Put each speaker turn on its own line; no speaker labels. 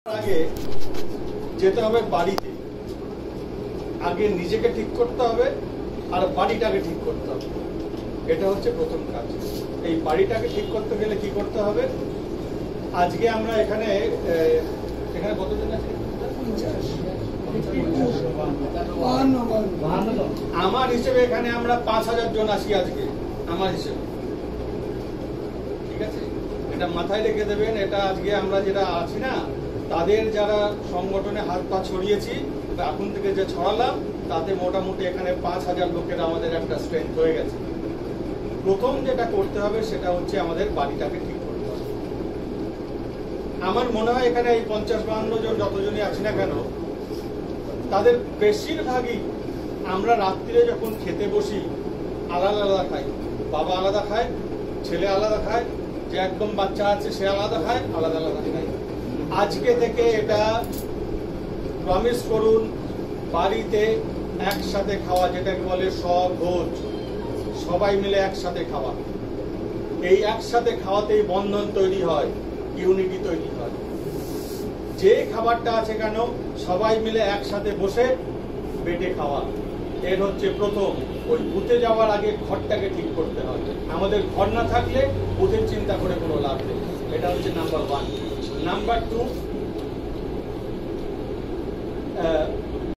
আগে যেতে হবে বাড়িতে, আগে নিজেকে ঠিক করতে হবে আর বাড়িটাকে ঠিক করতে হবে। এটা হচ্ছে প্রথম কাজ। এই বাড়িটাকে ঠিক করতে গেলে কি করতে হবে? আজকে আমরা এখানে কতজন আছে? আমার হিসেবে এখানে আমরা ৫,০০০ জন আছি আজকে, আমার হিসেবে। ঠিক আছে, এটা মাথায় রেখে দেবেন। এটা আজকে আমরা যেটা আছি না, তাদের যারা সংগঠনে হাত পা ছড়িয়েছি, এখন থেকে যে ছড়ালাম, তাতে মোটামুটি এখানে ৫,০০০ লোকের আমাদের একটা স্ট্রেংথ হয়ে গেছে। প্রথম যেটা করতে হবে সেটা হচ্ছে আমাদের বাড়িটাকে ঠিক করতে হবে। আমার মনে হয় এখানে এই ৫০-৫২ জন যতজনই আছি না কেন, তাদের বেশিরভাগই আমরা রাত্রিরে যখন খেতে বসি আলাদা আলাদা খাই। বাবা আলাদা খায়, ছেলে আলাদা খায়, যে একদম বাচ্চা আছে সে আলাদা খায়, আলাদা আলাদা খায়। আজকে থেকে এটা প্রমিস করুন, বাড়িতে একসাথে খাওয়া, যেটাকে বলে স্বভোজ, সবাই মিলে একসাথে খাওয়া। এই একসাথে খাওয়াতেই বন্ধন তৈরি হয়, ইউনিটি তৈরি হয়। যে খাবারটা আছে কেন, সবাই মিলে একসাথে বসে বেটে খাওয়া। এর হচ্ছে প্রথম। ওই বুথে যাওয়ার আগে ঘরটাকে ঠিক করতে হবে। আমাদের ঘর না থাকলে বুথের চিন্তা করে কোনো লাভ নেই। এটা হচ্ছে নাম্বার 1। নাম্বার 2,